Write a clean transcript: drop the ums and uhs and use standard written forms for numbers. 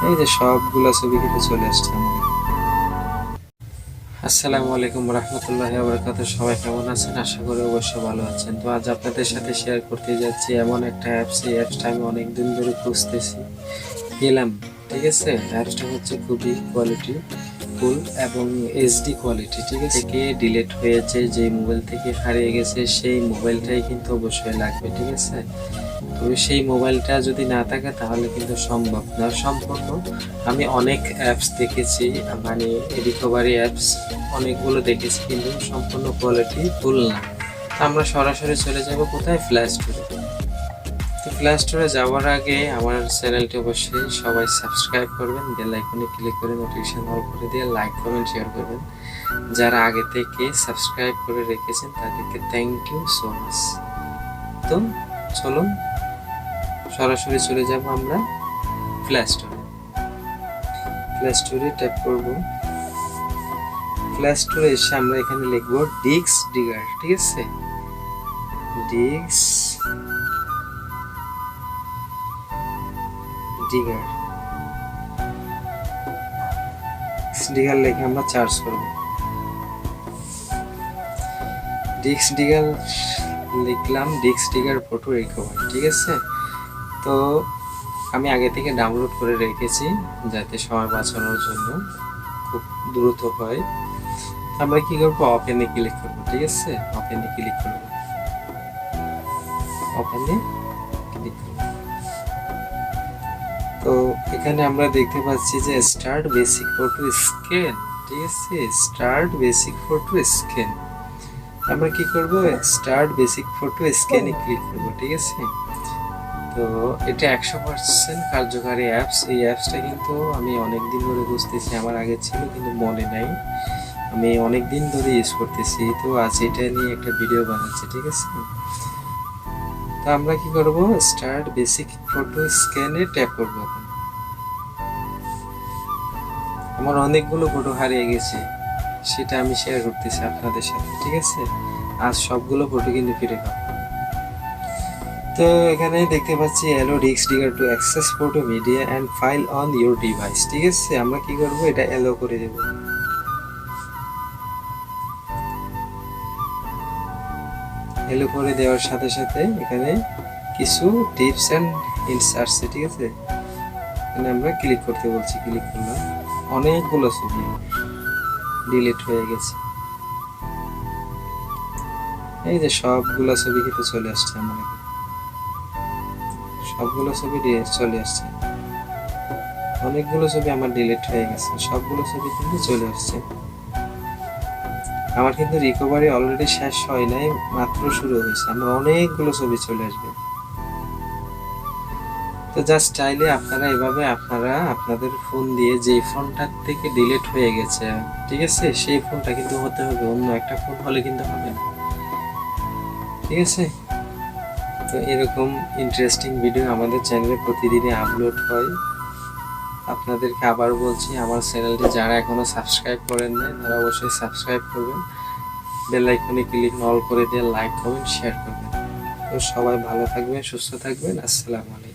এই যে সবগুলা ছবি কিন্তু চলে আসছে আমার। আসসালামু আলাইকুম রহমতুল্লাহি ওয়া বারাকাতুহু। সবাই কেমন আছেন? আশা করি অবশ্যই ভালো আছেন। তো আজ আপনাদের সাথে শেয়ার করতে যাচ্ছি এমন একটা অ্যাপস। এই অ্যাপসটা আমি অনেক দিন ধরে খুঁজতেছি, পেলাম। ঠিক আছে, অ্যাপসটা হচ্ছে খুবই কোয়ালিটি ফুল এবং এইচডি কোয়ালিটি। ঠিক আছে, কে ডিলিট হয়েছে, যে মোবাইল থেকে হারিয়ে গেছে সেই মোবাইলটাই কিন্তু অবশ্যই লাগবে। ঠিক আছে, তবে সেই মোবাইলটা যদি না থাকে তাহলে কিন্তু সম্ভব না সম্পূর্ণ। আমি অনেক অ্যাপস দেখেছি, মানে রিকভারি অ্যাপস অনেকগুলো দেখেছি, কিন্তু সম্পূর্ণ কোয়ালিটি ফুল না। আমরা সরাসরি চলে যাব কোথায়? প্লে স্টোরে। তো প্লে স্টোরে যাওয়ার আগে আমার চ্যানেলটি অবশ্যই সবাই সাবস্ক্রাইব করবেন, বেল আইকনে ক্লিক করে নোটিফিকেশন অল করে দিয়ে লাইক কমেন্ট শেয়ার করবেন। যারা আগে থেকে সাবস্ক্রাইব করে রেখেছেন তাদেরকে থ্যাংক ইউ সো মাচ। তো চলুন সরাসরি চলে যাব আমরা প্লে স্টোরে। প্লে স্টোরে ট্যাপ করব। প্লে স্টোরে এসে আমরা এখানে লিখব ডিস্ক ডিগার। ঠিক আছে, ডিস্ক ডিগার ডিগার লিখে আমরা সার্চ করব। ডিস্ক ডিগার লিখলাম, ডিস্ক ডিগার ফটো রিকভারি। ঠিক আছে, তো আমি আগে থেকে ডাউনলোড করে রেখেছি যাতে সময় বাঁচানোর জন্য খুব দ্রুত হয়। আমরা কি করবো? ওপেনে ক্লিক করবো। ঠিক আছে, ওপেনে ক্লিক করবো, ওপেনে ক্লিক করবো। তো এখানে আমরা দেখতে পাচ্ছি যে স্টার্ট বেসিক ফটো স্ক্যান। ঠিক আছে, স্টার্ট বেসিক ফটো স্ক্যান। আমরা কি করব? স্টার্ট বেসিক ফটো স্ক্যানে ক্লিক করবো। ঠিক আছে, তো এটা 100% কার্যকারী অ্যাপস। এই অ্যাপসটা কিন্তু আমি অনেক দিন ধরে বুঝতেছি, আমার আগে ছিল কিন্তু মনে নাই। আমি অনেক দিন ধরে ইউজ করতেছি, তো আজ এটা নিয়ে একটা ভিডিও বানাচ্ছি। ঠিক আছে, তো আমরা কি করব? স্টার্ট বেসিক ফটো স্ক্যানে ট্যাপ করব। আমার অনেকগুলো ফটো হারিয়ে গেছে, সেটা আমি শেয়ার করতেছি আপনাদের সাথে। ঠিক আছে, আজ সবগুলো ফটো কিন্তু ফিরে পাবো। তো এখানে দেখতে পাচ্ছি allow disk digger to access photo media and file on your device. ঠিক আছে, আমরা কি করব? এটা অ্যালো করে দেব। অ্যালো করে দেওয়ার সাথে সাথে এখানে কিছু টিপস অ্যান্ড হিন্টস আসছে। ঠিক আছে, এখানে আমরা ক্লিক করতে বলছি, ক্লিক করলাম। অনেকগুলো ছবি ডিলিট হয়ে গেছে। এই যে সবগুলো ছবি কিন্তু চলে আসছে আমার, সবগুলো ছবি চলে আসছে। অনেকগুলো ছবি আমার ডিলিট হয়ে গেছে, সবগুলো ছবি কিন্তু চলে আসছে। আমার কিন্তু রিকভারি অলরেডি শেষ হয় নাই, মাত্র শুরু হয়েছে। আমার অনেকগুলো ছবি চলে আসবে। তো জাস্ট চাইলে আপনারা এভাবে আপনাদের ফোন দিয়ে যে ফোনটার থেকে ডিলিট হয়ে গেছে, ঠিক আছে, সেই ফোনটা কিন্তু হতে হবে, অন্য একটা ফোন হলে কিন্তু হবে না। ঠিক আছে, তো এরকম ইন্টারেস্টিং ভিডিও আমাদের চ্যানেলে প্রতিদিনই আপলোড হয়। আপনাদেরকে আবার বলছি, আমার চ্যানেলটি যারা এখনো সাবস্ক্রাইব করেন নাই তারা অবশ্যই সাবস্ক্রাইব করবেন, বেল আইকনে ক্লিক অল করে দিয়ে লাইক কমেন্ট শেয়ার করবেন। তো সবাই ভালো থাকবেন, সুস্থ থাকবেন। আসসালামু আলাইকুম।